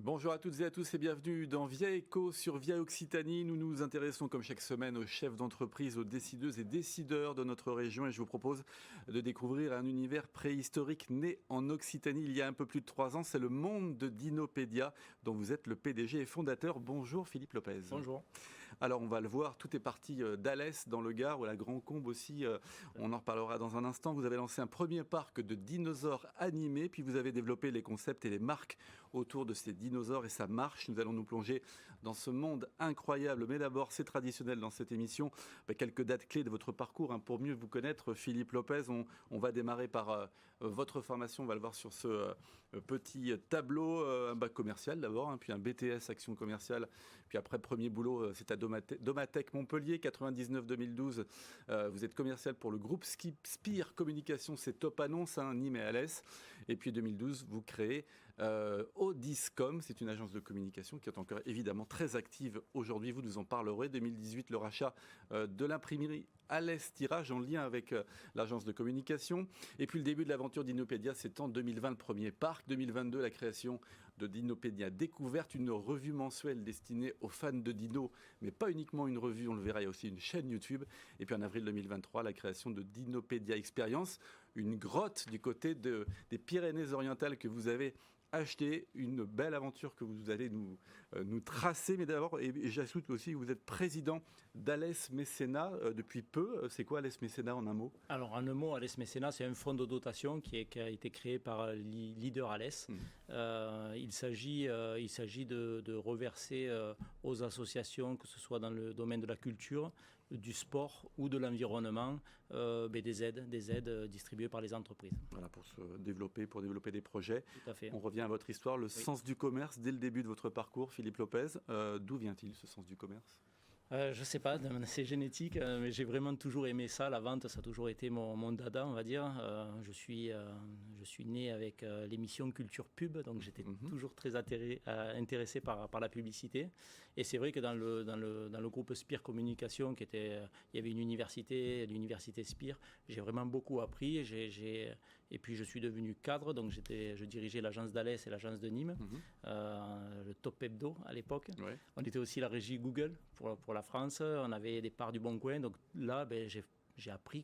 Bonjour à toutes et à tous et bienvenue dans Via Eco sur Via Occitanie. Nous nous intéressons comme chaque semaine aux chefs d'entreprise, aux décideuses et décideurs de notre région et je vous propose de découvrir un univers préhistorique né en Occitanie il y a un peu plus de 3 ans. C'est le monde de Dinopédia dont vous êtes le PDG et fondateur. Bonjour Philippe Lopez. Bonjour. Alors on va le voir, tout est parti d'Alès dans le Gard ou à la Grand-Combe aussi. On en reparlera dans un instant. Vous avez lancé un premier parc de dinosaures animés puis vous avez développé les concepts et les marques autour de ces dinosaures et ça marche. Nous allons nous plonger dans ce monde incroyable. Mais d'abord, c'est traditionnel dans cette émission, quelques dates clés de votre parcours. Pour mieux vous connaître, Philippe Lopez, on va démarrer par votre formation. On va le voir sur ce petit tableau. Un bac commercial d'abord, puis un BTS action commerciale. Puis après, premier boulot, c'est à Domatech Montpellier, 99-2012. Vous êtes commercial pour le groupe Spire Communication, c'est Top Annonce, Nîmes et Alès. Et puis 2012, vous créez Audiscom, c'est une agence de communication qui est encore évidemment très active aujourd'hui. Vous nous en parlerez. 2018, le rachat de l'imprimerie Alès Tirage en lien avec l'agence de communication. Et puis le début de l'aventure Dinopédia, c'est en 2020 le premier parc. 2022, la création de Dinopédia Découverte, une revue mensuelle destinée aux fans de dino, mais pas uniquement une revue, on le verra, il y a aussi une chaîne YouTube. Et puis en avril 2023, la création de Dinopédia Experience, une grotte du côté des Pyrénées-Orientales que vous avez acheter, une belle aventure que vous allez nous tracer. Mais d'abord, et j'ajoute aussi que vous êtes président d'Alès Mécénat depuis peu. C'est quoi Alès Mécénat en un mot? Alors en un mot, Alès Mécénat, c'est un fonds de dotation qui a été créé par Leader Alès. Il s'agit de reverser aux associations, que ce soit dans le domaine de la culture, du sport ou de l'environnement, des aides distribuées par les entreprises. Voilà, pour développer des projets. Tout à fait. On revient à votre histoire, le sens du commerce dès le début de votre parcours, Philippe Lopez. D'où vient-il ce sens du commerce ? Je ne sais pas, c'est génétique, mais j'ai vraiment toujours aimé ça. La vente, ça a toujours été mon dada, on va dire. Je suis né avec l'émission Culture Pub, donc j'étais toujours très intéressé par la publicité. Et c'est vrai que dans le groupe Spire Communication, il y avait une université, l'université Spire, j'ai vraiment beaucoup appris. Et puis je suis devenu cadre, donc je dirigeais l'agence d'Alès et l'agence de Nîmes, le Top Hebdo à l'époque. Ouais. On était aussi la régie Google pour la France, on avait des parts du Bon Coin, donc là j'ai appris,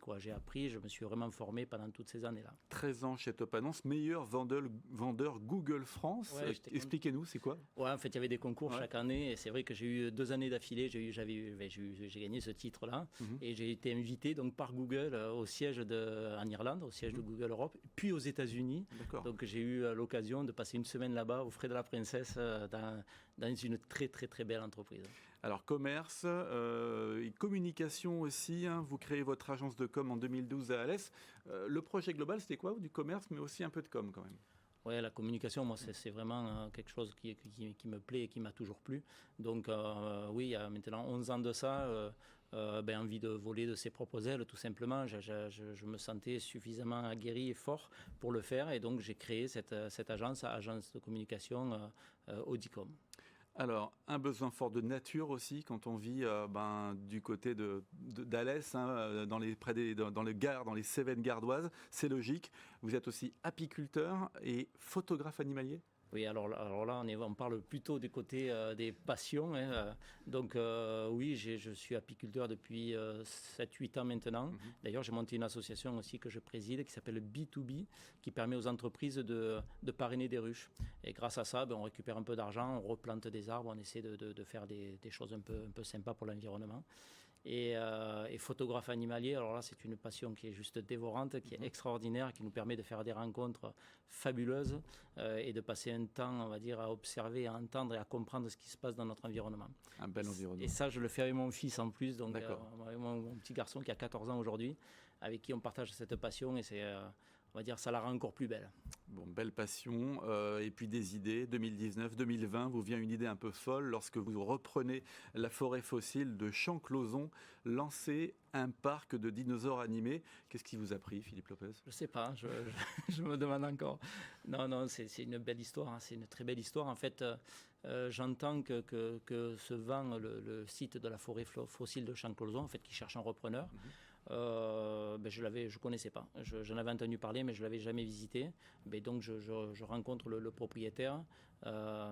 je me suis vraiment formé pendant toutes ces années-là. 13 ans chez Top Annonce, meilleur vendeur Google France. Ouais, expliquez-nous, c'est quoi? Ouais, en fait, il y avait des concours chaque année et c'est vrai que j'ai eu 2 années d'affilée, j'ai gagné ce titre-là et j'ai été invité donc par Google au siège en Irlande, au siège de Google Europe, puis aux États-Unis. Donc j'ai eu l'occasion de passer une semaine là-bas aux frais de la princesse dans une très très très belle entreprise. Alors commerce, et communication aussi, vous créez votre agence de com en 2012 à Alès. Le projet global, c'était quoi? Du commerce, mais aussi un peu de com quand même. Oui, la communication, moi, c'est vraiment quelque chose qui me plaît et qui m'a toujours plu. Donc oui, il y a maintenant 11 ans de ça, envie de voler de ses propres ailes, tout simplement. Je me sentais suffisamment aguerri et fort pour le faire. Et donc, j'ai créé cette agence de communication Audicom. Alors, un besoin fort de nature aussi, quand on vit du côté d'Alès, dans le Gard, dans les Cévennes gardoises, c'est logique. Vous êtes aussi apiculteur et photographe animalier ? Oui, alors là, on parle plutôt du côté des passions. Donc oui, je suis apiculteur depuis 7-8 ans maintenant. D'ailleurs, j'ai monté une association aussi que je préside qui s'appelle B2B, qui permet aux entreprises de parrainer des ruches. Et grâce à ça, on récupère un peu d'argent, on replante des arbres, on essaie de faire des choses un peu sympas pour l'environnement. Et photographe animalier, alors là c'est une passion qui est juste dévorante, qui est extraordinaire, qui nous permet de faire des rencontres fabuleuses et de passer un temps, on va dire, à observer, à entendre et à comprendre ce qui se passe dans notre environnement. Un bel environnement. Et ça, je le fais avec mon fils en plus, donc mon petit garçon qui a 14 ans aujourd'hui, avec qui on partage cette passion et c'est... on va dire, ça la rend encore plus belle. Bon, belle passion. Et puis des idées. 2019, 2020, vous vient une idée un peu folle lorsque vous reprenez la forêt fossile de Champclauson, lancer un parc de dinosaures animés. Qu'est-ce qui vous a pris, Philippe Lopez? Je ne sais pas, je me demande encore. Non, c'est une belle histoire, c'est une très belle histoire. En fait, j'entends que se vend le site de la forêt fossile de Champclauson, en fait, qui cherche un repreneur. Je connaissais pas. J'en avais entendu parler, mais je l'avais jamais visité. Donc je rencontre le propriétaire,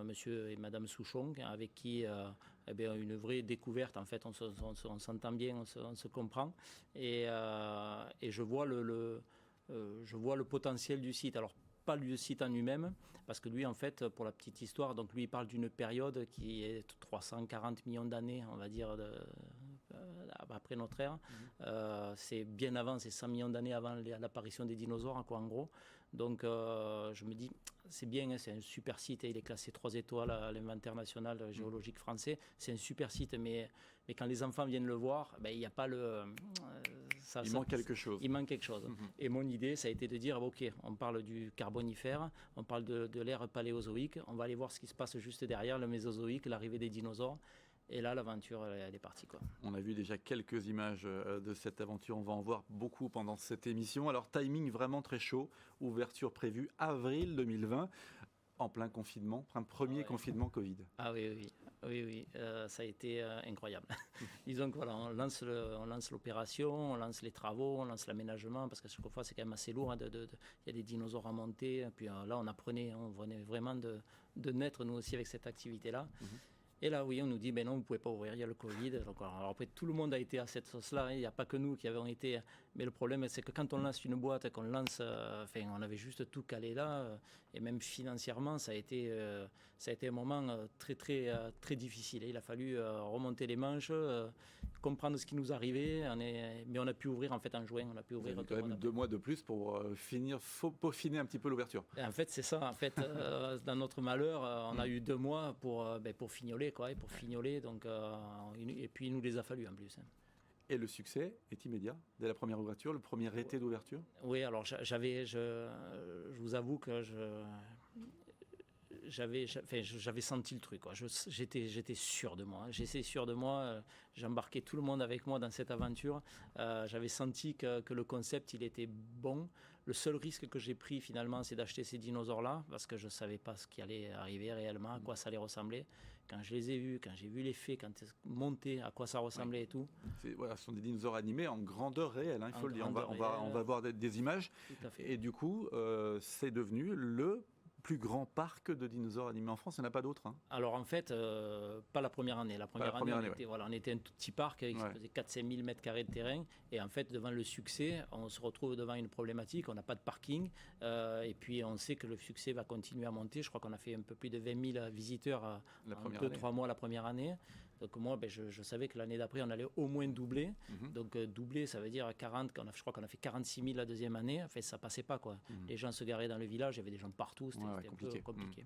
monsieur et madame Souchon, avec qui une vraie découverte. En fait, on s'entend bien, on se comprend. Et je vois je vois le potentiel du site. Alors, pas le site en lui-même, parce que lui, en fait, pour la petite histoire, donc lui, il parle d'une période qui est 340 millions d'années, on va dire, après notre ère. C'est bien avant, c'est 100 millions d'années avant l'apparition des dinosaures, quoi, en gros. Donc, je me dis, c'est bien, hein, c'est un super site, il est classé 3 étoiles à l'inventaire national géologique français. C'est un super site, mais quand les enfants viennent le voir, il n'y a pas le... il manque quelque chose. Il manque quelque chose. Et mon idée, ça a été de dire, ok, on parle du Carbonifère, on parle de l'ère paléozoïque, on va aller voir ce qui se passe juste derrière, le Mésozoïque, l'arrivée des dinosaures. Et là, l'aventure, elle est partie, quoi. On a vu déjà quelques images de cette aventure. On va en voir beaucoup pendant cette émission. Alors, timing vraiment très chaud. Ouverture prévue avril 2020, en plein confinement, premier confinement Covid. Ah oui. Ça a été incroyable. Disons que voilà, on lance l'opération, on lance les travaux, on lance l'aménagement, parce que chaque fois, c'est quand même assez lourd. Il y a des dinosaures à monter. Et puis là, on venait vraiment de naître, nous aussi, avec cette activité-là. Et là, oui, on nous dit, non, vous ne pouvez pas ouvrir, il y a le Covid. Donc, alors après, tout le monde a été à cette sauce-là. Il n'y a pas que nous qui avons été. Mais le problème, c'est que quand on lance une boîte, qu'on lance, on avait juste tout calé là. Et même financièrement, ça a été un moment très, très, très difficile. Il a fallu remonter les manches, comprendre ce qui nous arrivait. Mais on a pu ouvrir en fait en juin. On a pu ouvrir. Vous avez quand même 2 mois de plus pour peaufiner un petit peu l'ouverture. Et en fait, c'est ça. En fait, dans notre malheur, on a eu 2 mois pour fignoler, quoi, et pour fignoler. Donc, et puis il nous les a fallu en plus. Et le succès est immédiat dès la première ouverture, le premier été d'ouverture. Oui, alors je vous avoue que j'avais senti le truc, quoi. J'étais sûr de moi. J'étais sûr de moi. J'embarquais tout le monde avec moi dans cette aventure. J'avais senti que le concept, il était bon. Le seul risque que j'ai pris finalement, c'est d'acheter ces dinosaures-là, parce que je ne savais pas ce qui allait arriver réellement, à quoi ça allait ressembler. Quand je les ai vus, quand j'ai vu les faits, quand ils montaient, à quoi ça ressemblait et tout. Ce sont des dinosaures animés en grandeur réelle, il faut le dire. On va voir des images. Tout à fait. Et du coup, c'est devenu le plus grand parc de dinosaures animés en France. Il n'y en a pas d'autres. Alors en fait, pas la première année. La première année, on était un tout petit parc qui faisait 4-5 000 m² de terrain. Et en fait, devant le succès, on se retrouve devant une problématique. On n'a pas de parking. Et puis on sait que le succès va continuer à monter. Je crois qu'on a fait un peu plus de 20 000 visiteurs en 2-3 mois la première année. Donc moi, je savais que l'année d'après, on allait au moins doubler. Donc doubler, ça veut dire 40. Je crois qu'on a fait 46 000 la deuxième année. En fait, ça passait pas, quoi. Les gens se garaient dans le village, il y avait des gens partout. C'était un peu compliqué.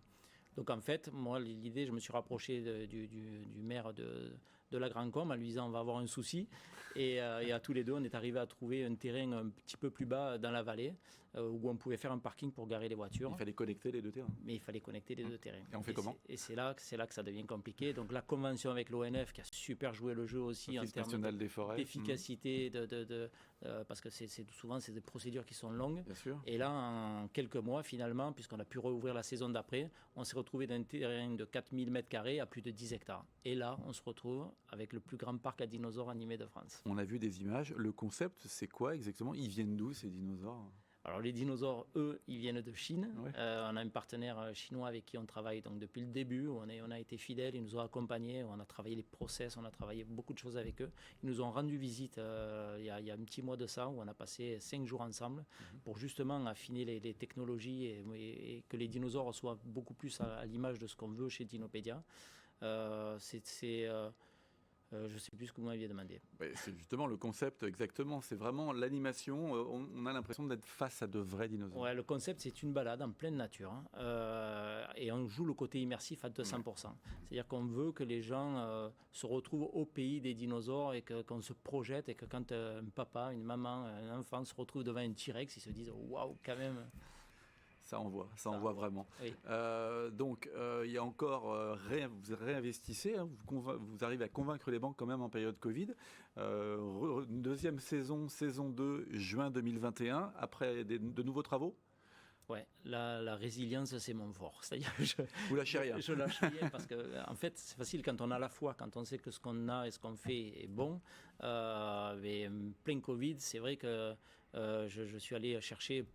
Donc en fait, moi, l'idée, je me suis rapproché du maire de la Grand-Combe en lui disant on va avoir un souci. Et à tous les deux, on est arrivé à trouver un terrain un petit peu plus bas dans la vallée où on pouvait faire un parking pour garer les voitures. Il fallait connecter les deux terrains. Mais il fallait connecter les deux terrains. Et on fait comment ? Et c'est là que ça devient compliqué. Donc la convention avec l'ONF qui a super joué le jeu aussi en termes d'efficacité, parce que souvent c'est des procédures qui sont longues. Bien sûr. Et là, en quelques mois, finalement, puisqu'on a pu rouvrir la saison d'après, on s'est retrouvé d'un terrain de 4000 m² à plus de 10 hectares. Et là, on se retrouve avec le plus grand parc à dinosaures animés de France. On a vu des images. Le concept, c'est quoi exactement ? Ils viennent d'où ces dinosaures ? Alors les dinosaures, eux, ils viennent de Chine. Ouais. On a un partenaire chinois avec qui on travaille donc depuis le début. On a été fidèles, ils nous ont accompagnés, on a travaillé les process, on a travaillé beaucoup de choses avec eux. Ils nous ont rendu visite il y a un petit mois de ça, où on a passé 5 jours ensemble pour justement affiner les technologies et que les dinosaures soient beaucoup plus à l'image de ce qu'on veut chez Dinopédia. Je ne sais plus ce que vous m'aviez demandé. C'est justement le concept exactement. C'est vraiment l'animation. On a l'impression d'être face à de vrais dinosaures. Ouais, le concept, c'est une balade en pleine nature. Et on joue le côté immersif à 200%. C'est-à-dire qu'on veut que les gens se retrouvent au pays des dinosaures et qu'on se projette. Et que quand un papa, une maman, un enfant se retrouve devant un T-Rex, ils se disent « Waouh, quand même !» Ça envoie vraiment. Oui. Donc, il y a encore, vous réinvestissez, hein, vous arrivez à convaincre les banques quand même en période Covid. Deuxième saison 2, juin 2021, après de nouveaux travaux ? Ouais, la résilience, c'est mon fort. C'est-à-dire vous lâchez rien. Je lâche rien parce que, en fait, c'est facile quand on a la foi, quand on sait que ce qu'on a et ce qu'on fait est bon. Mais plein Covid, c'est vrai que je suis allé chercher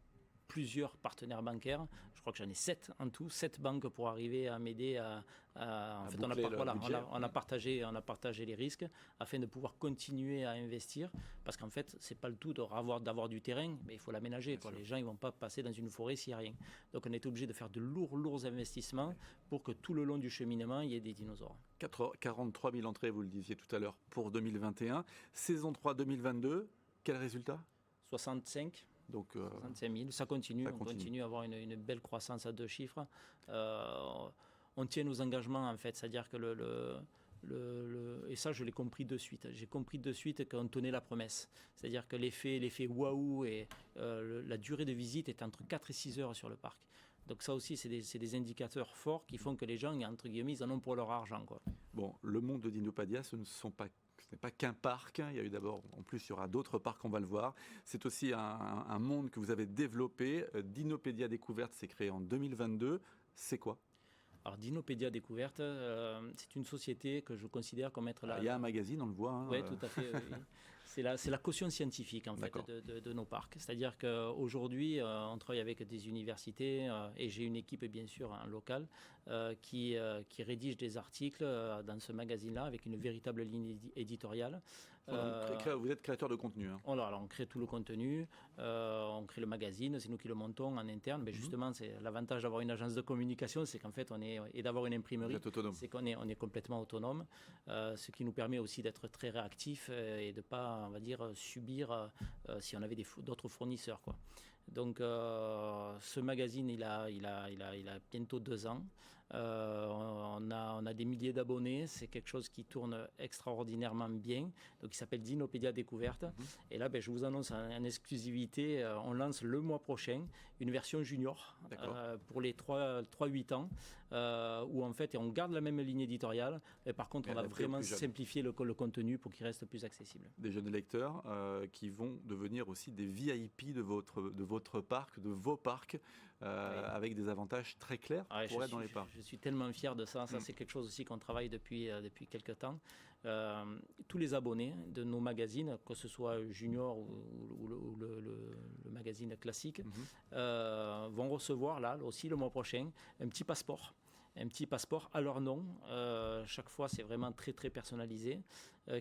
plusieurs partenaires bancaires. Je crois que j'en ai 7 en tout, 7 banques pour arriver à m'aider en fait, on a partagé les risques afin de pouvoir continuer à investir parce qu'en fait, c'est pas le tout d'avoir du terrain, mais il faut l'aménager. Les gens, ils vont pas passer dans une forêt s'il n'y a rien. Donc, on est obligé de faire de lourds investissements pour que tout le long du cheminement, il y ait des dinosaures. 43 000 entrées, vous le disiez tout à l'heure, pour 2021. Saison 3 2022, quel résultat? 65. Donc, 65 000, ça continue. On continue à avoir une belle croissance à 2 chiffres. On tient nos engagements, en fait. C'est-à-dire que et ça, je l'ai compris de suite. J'ai compris de suite qu'on tenait la promesse. C'est-à-dire que l'effet waouh et la durée de visite est entre 4 et 6 heures sur le parc. Donc ça aussi, c'est des indicateurs forts qui font que les gens, entre guillemets, ils en ont pour leur argent, quoi. Bon, le monde de Dinopadia, ce n'est pas qu'un parc. Il y a eu d'abord, en plus, il y aura d'autres parcs, on va le voir. C'est aussi un monde que vous avez développé. Dinopédia Découverte s'est créé en 2022. C'est quoi? Alors, Dinopédia Découverte, c'est une société que je considère comme être il y a un magazine, on le voit. Oui, tout à fait. Oui. C'est la caution scientifique en fait de nos parcs. C'est-à-dire qu'aujourd'hui, on travaille avec des universités et j'ai une équipe bien sûr en local qui rédige des articles dans ce magazine-là avec une véritable ligne éditoriale. Vous êtes créateur de contenu. Hein. Alors, on crée tout le contenu, on crée le magazine, c'est nous qui le montons en interne. Mais justement, c'est l'avantage d'avoir une agence de communication, c'est qu'en fait, et d'avoir une imprimerie, c'est qu'on est complètement autonome, ce qui nous permet aussi d'être très réactif et de ne pas, on va dire, subir si on avait d'autres fournisseurs, quoi. Donc, ce magazine, il a bientôt 2 ans. On a des milliers d'abonnés, c'est quelque chose qui tourne extraordinairement bien. Donc il s'appelle Dinopédia Découverte. Et là, je vous annonce en exclusivité, on lance le mois prochain une version junior pour les 3-8 ans, où en fait on garde la même ligne éditoriale, mais par contre on va vraiment simplifier le contenu pour qu'il reste plus accessible. Des jeunes lecteurs qui vont devenir aussi des VIP de votre parc, de vos parcs, avec des avantages très clairs pour être dans les parcs. Je suis tellement fier de ça. Ça, c'est quelque chose aussi qu'on travaille depuis quelques temps. Tous les abonnés de nos magazines, que ce soit Junior ou le magazine classique, vont recevoir là aussi le mois prochain un petit passeport à leur nom. Chaque fois, c'est vraiment très très personnalisé,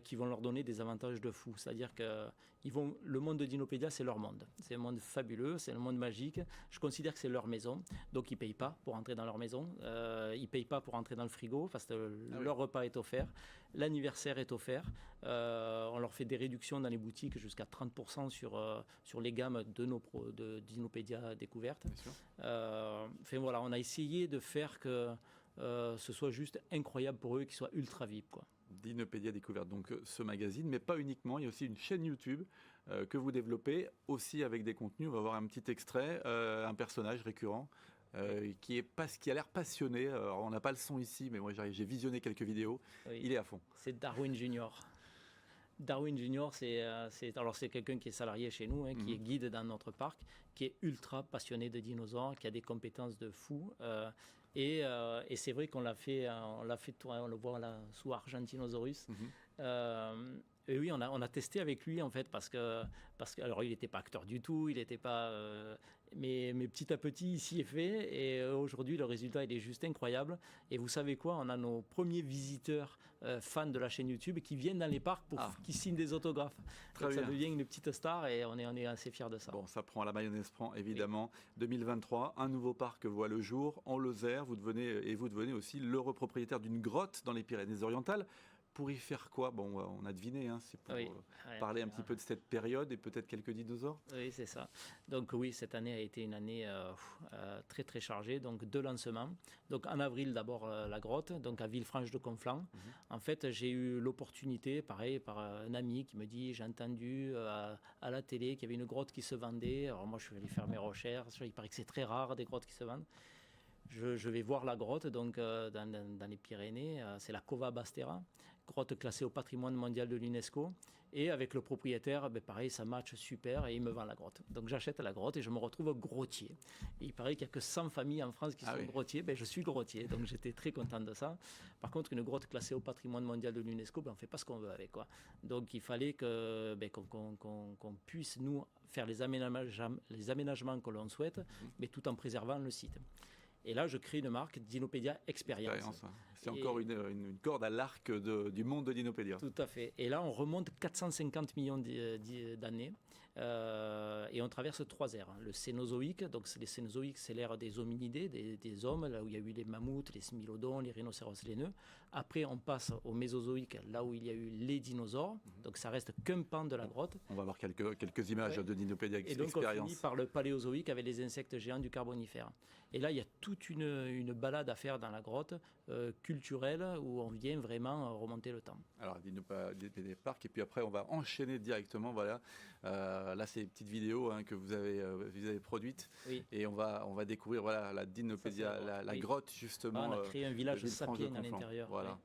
qui vont leur donner des avantages de fou. C'est-à-dire que le monde de Dinopédia, c'est leur monde. C'est un monde fabuleux, c'est un monde magique. Je considère que c'est leur maison, donc ils ne payent pas pour entrer dans leur maison. Ils ne payent pas pour entrer dans le frigo parce que leur repas est offert. L'anniversaire est offert. On leur fait des réductions dans les boutiques jusqu'à 30% sur les gammes de Dinopédia Découverte. Enfin voilà, on a essayé de faire que ce soit juste incroyable pour eux, qu'ils soient ultra VIP, quoi. Dinopédia Découverte, donc ce magazine, mais pas uniquement, il y a aussi une chaîne YouTube que vous développez, aussi avec des contenus. On va voir un petit extrait, un personnage récurrent qui a l'air passionné. Alors, on n'a pas le son ici, mais moi j'ai visionné quelques vidéos. Oui. Il est à fond. C'est Darwin Junior. Darwin Junior, c'est quelqu'un qui est salarié chez nous, qui est guide dans notre parc, qui est ultra passionné de dinosaures, qui a des compétences de fou. Et c'est vrai qu'on l'a fait tourner, on le voit là sous Argentinosaurus. Et oui, on a testé avec lui en fait parce que alors il n'était pas acteur du tout, il n'était pas mais petit à petit il s'y est fait et aujourd'hui le résultat il est juste incroyable. Et vous savez quoi, on a nos premiers visiteurs fans de la chaîne YouTube qui viennent dans les parcs qui signent des autographes. Donc ça devient une petite star et on est assez fiers de ça. Bon, ça prend, la mayonnaise prend évidemment. Oui. 2023, un nouveau parc voit le jour en Lozère. Vous devenez aussi l'heureux propriétaire d'une grotte dans les Pyrénées-Orientales. Pour y faire quoi? Bon, on a deviné, c'est pour parler un petit peu de cette période et peut-être quelques dinosaures. Oui, c'est ça. Donc oui, cette année a été une année très très chargée, donc 2 lancements. Donc en avril d'abord la grotte, donc à Villefranche de Conflans. En fait, j'ai eu l'opportunité, pareil, par un ami qui me dit, j'ai entendu à la télé qu'il y avait une grotte qui se vendait. Alors moi, je suis allé faire mes recherches. Il paraît que c'est très rare des grottes qui se vendent. Je vais voir la grotte donc dans les Pyrénées, c'est la Cova Bastera, grotte classée au patrimoine mondial de l'UNESCO. Et avec le propriétaire, pareil, ça match super et il me vend la grotte. Donc j'achète la grotte et je me retrouve grottier. Et il paraît qu'il n'y a que 100 familles en France qui sont grottiers. Je suis grottier, donc j'étais très content de ça. Par contre, une grotte classée au patrimoine mondial de l'UNESCO, on ne fait pas ce qu'on veut avec, quoi. Donc il fallait qu'on puisse, nous, faire les aménagements que l'on souhaite, mais tout en préservant le site. Et là, je crée une marque, Dinopédia Expérience. C'est encore une corde à l'arc du monde de Dinopédia. Tout à fait. Et là, on remonte 450 millions d'années et on traverse 3 ères. Le Cénozoïque, donc les Cénozoïques, c'est l'ère des hominidés, des hommes, là où il y a eu les mammouths, les smilodons, les rhinocéros laineux. Après, on passe au Mésozoïque, là où il y a eu les dinosaures. Donc ça reste qu'un pan de la grotte. On va voir quelques images de Dinopédia Expérience. Et donc on finit par le Paléozoïque avec les insectes géants du Carbonifère. Et là, il y a toute une balade à faire dans la grotte culturelle où on vient vraiment remonter le temps. Alors, Dinopédia Park, et puis après, on va enchaîner directement. Voilà. Là, c'est des petites vidéos que vous avez produites. Oui. Et on va découvrir la Dinopédia, la grotte, justement. On a créé un village sapien à l'intérieur. Voilà. Oui.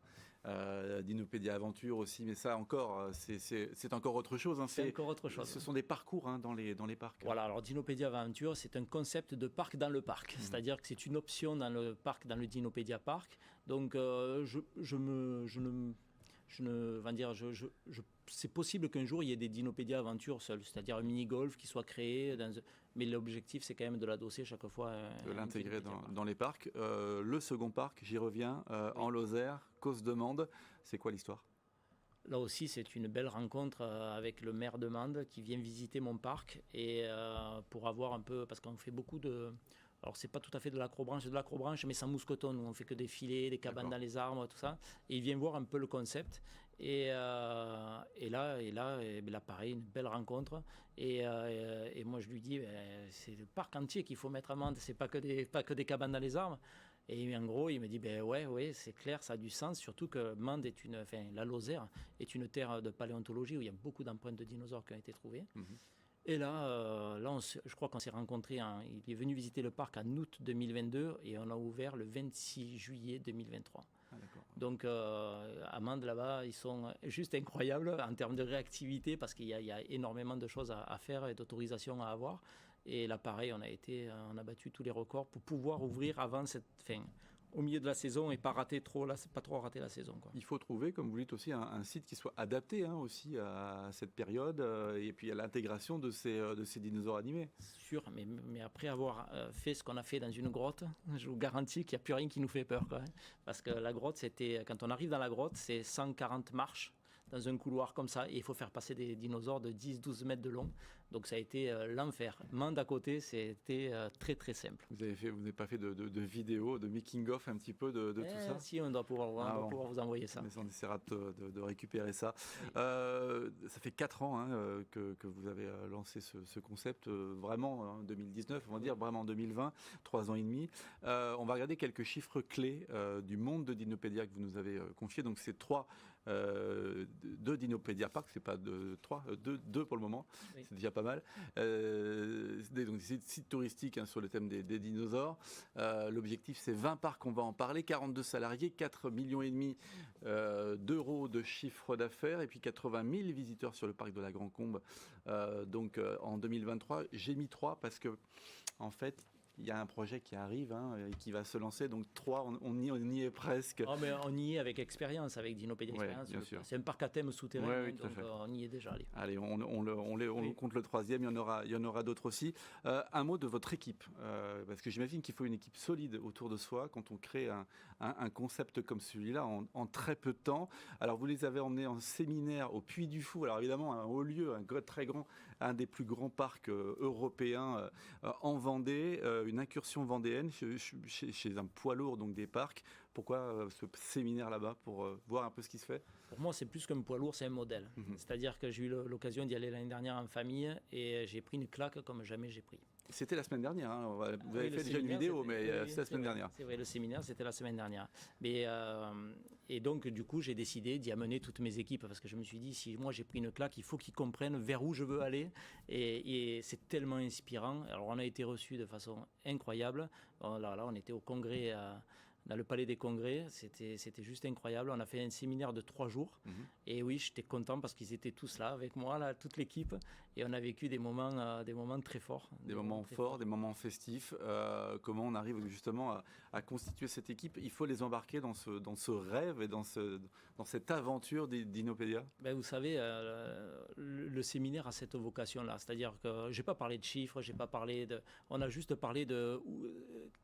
Dinopédia Aventure aussi, mais ça encore, c'est encore autre chose. C'est encore autre chose. Ce sont des parcours dans les parcs. Voilà, alors Dinopédia Aventure, c'est un concept de parc dans le parc. C'est-à-dire que c'est une option dans le parc, dans le Dinopédia Park. Donc, c'est possible qu'un jour il y ait des Dinopédia Aventure seuls, c'est-à-dire un mini-golf qui soit créé, mais l'objectif c'est quand même de l'adosser chaque fois. De l'intégrer dans les parcs. Le second parc, j'y reviens, en Lozère, Causse de Mende, c'est quoi l'histoire ? Là aussi, c'est une belle rencontre avec le maire de Mende qui vient visiter mon parc et pour avoir un peu, parce qu'on fait beaucoup de... Alors, c'est pas tout à fait de l'acrobranche, mais sans mousqueton. Nous, on fait que des filets, des cabanes dans les arbres, tout ça. Et il vient voir un peu le concept. Et là, pareil, une belle rencontre. Et moi, je lui dis, c'est le parc entier qu'il faut mettre à Mende. C'est pas que des cabanes dans les arbres. Et en gros, il me dit, ouais, c'est clair, ça a du sens. Surtout que Mende la Lozère est une terre de paléontologie où il y a beaucoup d'empreintes de dinosaures qui ont été trouvées. Et là, je crois qu'on s'est rencontrés, il est venu visiter le parc en août 2022 et on a ouvert le 26 juillet 2023. Ah, d'accord. Donc, à Mende, là-bas, ils sont juste incroyables en termes de réactivité parce qu'il y a énormément de choses à faire et d'autorisations à avoir. Et là, pareil, on a battu tous les records pour pouvoir ouvrir avant cette fin. Au milieu de la saison et pas trop rater la saison, quoi. Il faut trouver, comme vous dites aussi, un site qui soit adapté aussi à cette période et puis à l'intégration de ces dinosaures animés. Sûr, mais après avoir fait ce qu'on a fait dans une grotte, je vous garantis qu'il n'y a plus rien qui nous fait peur, quoi. Parce que la grotte, quand on arrive dans la grotte, c'est 140 marches dans un couloir comme ça et il faut faire passer des dinosaures de 10-12 mètres de long. Donc ça a été l'enfer. Mende à côté, c'était très très simple. Vous n'avez pas fait de vidéo, de making-of un petit peu de tout ça ? Si, on doit pouvoir vous envoyer ça. Mais on essaiera de récupérer ça. Oui. Ça fait 4 ans que vous avez lancé ce concept, vraiment en 2019, on va dire, vraiment en 2020, 3 ans et demi. On va regarder quelques chiffres clés du monde de Dinopédia que vous nous avez confié. Donc c'est 2 Dinopédia Park, c'est pas 3, 2 pour le moment, oui. C'est déjà pas mal. Donc des sites touristiques sur le thème des dinosaures. L'objectif c'est 20 parcs, on va en parler, 42 salariés, 4,5 millions d'euros de chiffre d'affaires et puis 80 000 visiteurs sur le parc de la Grand Combe. Donc en 2023, j'ai mis 3 parce que en fait, il y a un projet qui arrive et qui va se lancer. Donc 3, on y est presque. Oh, mais on y est avec expérience, avec Dinopédia Expérience. C'est un parc à thème souterrain, donc on y est déjà. Allez, on compte le 3e, il y en aura d'autres aussi. Un mot de votre équipe, parce que j'imagine qu'il faut une équipe solide autour de soi quand on crée un concept comme celui-là en très peu de temps. Alors vous les avez emmenés en séminaire au Puy du Fou, alors évidemment un haut lieu, très grand, un des plus grands parcs européens en Vendée, une incursion vendéenne chez un poids lourd donc des parcs. Pourquoi ce séminaire là-bas pour voir un peu ce qui se fait ? Pour moi, c'est plus qu'un poids lourd, c'est un modèle. C'est-à-dire que j'ai eu l'occasion d'y aller l'année dernière en famille et j'ai pris une claque comme jamais j'ai pris. C'était la semaine dernière, vous avez fait déjà une vidéo, mais c'est la semaine dernière. C'est vrai, le séminaire, c'était la semaine dernière. Et donc, du coup, j'ai décidé d'y amener toutes mes équipes parce que je me suis dit, si moi j'ai pris une claque, il faut qu'ils comprennent vers où je veux aller. Et c'est tellement inspirant. Alors, on a été reçus de façon incroyable. Là, on était au congrès dans le Palais des Congrès. C'était juste incroyable. On a fait un séminaire de 3 jours. Et oui, j'étais content parce qu'ils étaient tous là avec moi, là, toute l'équipe. Et on a vécu des moments très forts. Des moments forts, des moments festifs. Comment on arrive justement à constituer cette équipe? Il faut les embarquer dans ce rêve et dans cette aventure d'Inopédia. Ben, vous savez, le séminaire a cette vocation-là. C'est-à-dire que je n'ai pas parlé de chiffres, on a juste parlé de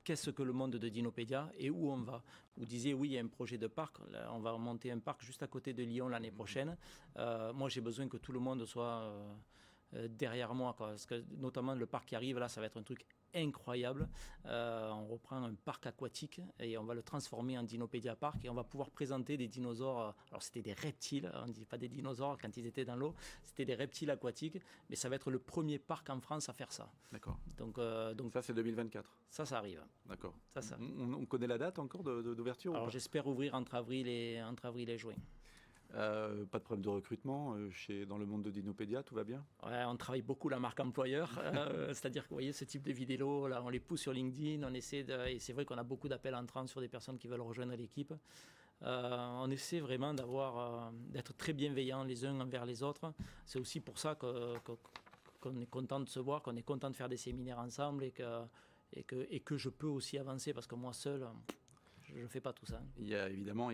qu'est-ce que le monde de Dinopédia et où on va. Vous disiez, oui, il y a un projet de parc. Là, on va monter un parc juste à côté de Lyon l'année prochaine. Moi, j'ai besoin que tout le monde soit derrière moi, quoi. Parce que notamment le parc qui arrive, là, ça va être un truc incroyable. On reprend un parc aquatique et on va le transformer en Dinopédia Park et on va pouvoir présenter des dinosaures. Alors c'était des reptiles, on ne dit pas des dinosaures quand ils étaient dans l'eau, c'était des reptiles aquatiques, mais ça va être le premier parc en France à faire ça. D'accord. Donc ça c'est 2024. Ça arrive. D'accord. Ça. On connaît la date encore d'ouverture? Alors j'espère ouvrir entre avril et juin. Pas de problème de recrutement dans le monde de Dinopédia, tout va bien? Ouais, on travaille beaucoup la marque employeur, c'est-à-dire que vous voyez ce type de vidéos, là, on les pousse sur LinkedIn, et c'est vrai qu'on a beaucoup d'appels entrants sur des personnes qui veulent rejoindre l'équipe. On essaie vraiment d'être très bienveillants les uns envers les autres. C'est aussi pour ça qu'on est content de se voir, qu'on est content de faire des séminaires ensemble et que je peux aussi avancer parce que moi seul, je ne fais pas tout ça. Il y a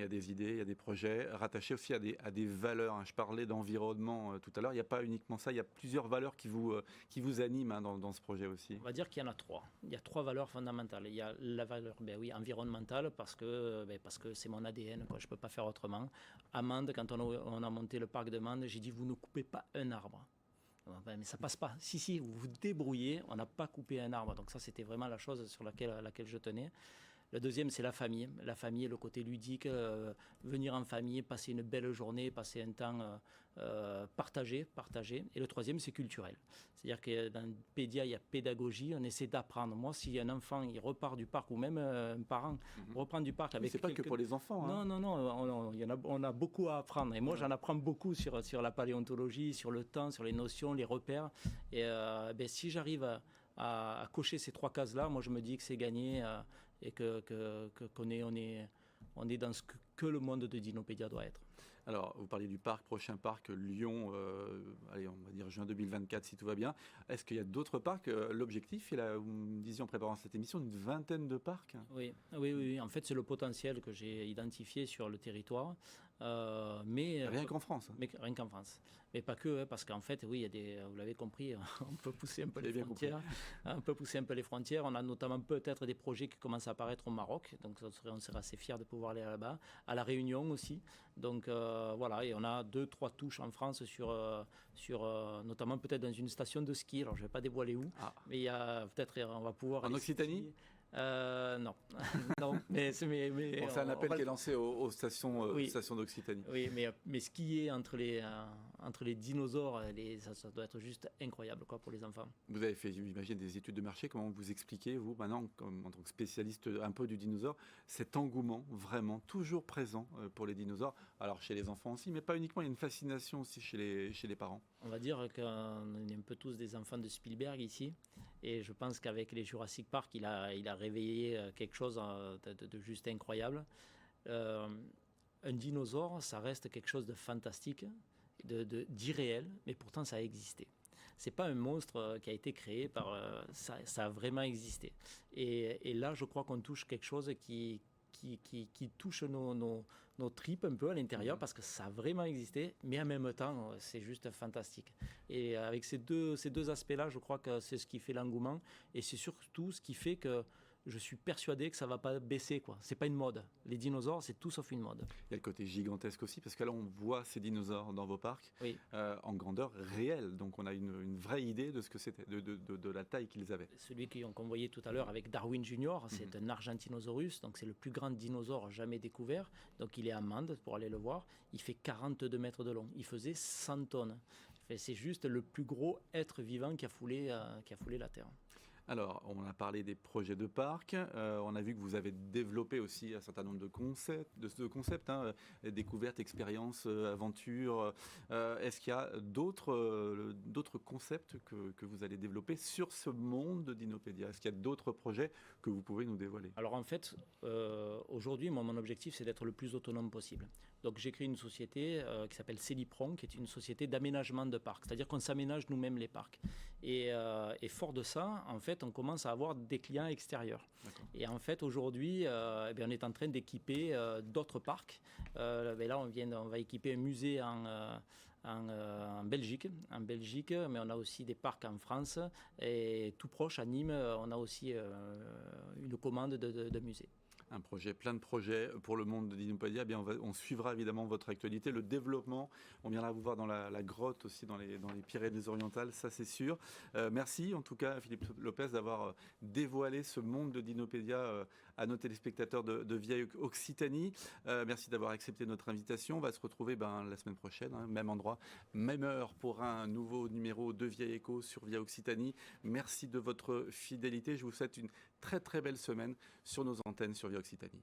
des idées, il y a des projets rattachés aussi à des valeurs. Je parlais d'environnement tout à l'heure. Il n'y a pas uniquement ça, il y a plusieurs valeurs qui vous animent dans ce projet aussi. On va dire qu'il y en a 3. Il y a 3 valeurs fondamentales. Il y a la valeur environnementale parce que c'est mon ADN, quoi. Je ne peux pas faire autrement. À Mende, quand on a monté le parc de Mende, j'ai dit vous ne coupez pas un arbre. Mais ça passe pas. Si, vous vous débrouillez, on n'a pas coupé un arbre. Donc ça, c'était vraiment la chose sur laquelle je tenais. Le deuxième, c'est la famille. La famille, le côté ludique, venir en famille, passer une belle journée, passer un temps partagé. Et le troisième, c'est culturel. C'est-à-dire que dans Pédia, il y a pédagogie, on essaie d'apprendre. Moi, si un enfant il repart du parc, ou même un parent reprend du parc avec... C'est pas que pour les enfants. Hein. Non, on a beaucoup à apprendre. Et moi, j'en apprends beaucoup sur la paléontologie, sur le temps, sur les notions, les repères. Et si j'arrive à cocher ces 3 cases-là, moi, je me dis que c'est gagné... et qu'on est dans ce que le monde de Dinopédia doit être. Alors, vous parliez du prochain parc Lyon, on va dire juin 2024 si tout va bien. Est-ce qu'il y a d'autres parcs? L'objectif, vous me disiez en préparant cette émission, une 20aine de parcs? Oui. En fait, c'est le potentiel que j'ai identifié sur le territoire. Rien qu'en France. Mais rien qu'en France. Mais pas que, parce qu'en fait, oui, vous l'avez compris, on peut pousser un peu les frontières. On a notamment peut-être des projets qui commencent à apparaître au Maroc, donc on serait assez fiers de pouvoir aller là-bas. À La Réunion aussi. Donc voilà, et on a 2-3 touches en France notamment peut-être dans une station de ski. Alors je ne vais pas dévoiler où, mais il y a peut-être, on va pouvoir... En Occitanie ? Non. Non, mais c'est un appel qui est lancé aux stations d'Occitanie. Oui, mais skier entre les dinosaures, ça doit être juste incroyable, quoi, pour les enfants. Vous avez fait, j'imagine, des études de marché. Comment vous expliquez, vous, maintenant, en tant que spécialiste un peu du dinosaure, cet engouement vraiment toujours présent pour les dinosaures? Alors chez les enfants aussi, mais pas uniquement. Il y a une fascination aussi chez les parents. On va dire qu'on est un peu tous des enfants de Spielberg ici. Et je pense qu'avec les Jurassic Park, il a réveillé quelque chose de juste incroyable. Un dinosaure, ça reste quelque chose de fantastique, d'irréel, mais pourtant ça a existé. C'est pas un monstre qui a été créé ça a vraiment existé. Et là, je crois qu'on touche quelque chose qui touche nos tripes un peu à l'intérieur parce que ça a vraiment existé, mais en même temps, c'est juste fantastique. Et avec ces deux aspects-là, je crois que c'est ce qui fait l'engouement et c'est surtout ce qui fait que je suis persuadé que ça ne va pas baisser, quoi. C'est pas une mode. Les dinosaures, c'est tout sauf une mode. Il y a le côté gigantesque aussi, parce que là, on voit ces dinosaures dans vos parcs en grandeur réelle. Donc, on a une vraie idée de ce que c'était, de la taille qu'ils avaient. Celui qu'on voyait tout à l'heure avec Darwin Junior, c'est un Argentinosaurus. Donc, c'est le plus grand dinosaure jamais découvert. Donc, il est à Mende pour aller le voir. Il fait 42 mètres de long. Il faisait 100 tonnes. C'est juste le plus gros être vivant qui a foulé la Terre. Alors, on a parlé des projets de parc, on a vu que vous avez développé aussi un certain nombre de concepts, hein, découvertes, expériences, aventures. Est-ce qu'il y a d'autres concepts que vous allez développer sur ce monde de Dinopédia? Est-ce qu'il y a d'autres projets que vous pouvez nous dévoiler? Alors en fait, aujourd'hui, moi, mon objectif, c'est d'être le plus autonome possible. Donc j'ai créé une société qui s'appelle Célipron, qui est une société d'aménagement de parcs. C'est-à-dire qu'on s'aménage nous-mêmes les parcs. Et fort de ça, en fait, on commence à avoir des clients extérieurs. Et en fait, aujourd'hui, on est en train d'équiper d'autres parcs. Là, on va équiper un musée en Belgique, mais on a aussi des parcs en France. Et tout proche, à Nîmes, on a aussi une commande de musée. Un projet, plein de projets pour le monde de Dinopédia. Eh bien, on suivra évidemment votre actualité, le développement. On viendra vous voir dans la grotte aussi, dans les Pyrénées-Orientales, ça c'est sûr. Merci en tout cas, Philippe Lopez, d'avoir dévoilé ce monde de Dinopédia à nos téléspectateurs de Via Occitanie. Merci d'avoir accepté notre invitation. On va se retrouver la semaine prochaine, hein, même endroit, même heure pour un nouveau numéro de Via Eco sur Via Occitanie. Merci de votre fidélité. Je vous souhaite une très très belle semaine sur nos antennes sur Via Occitanie.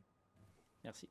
Merci.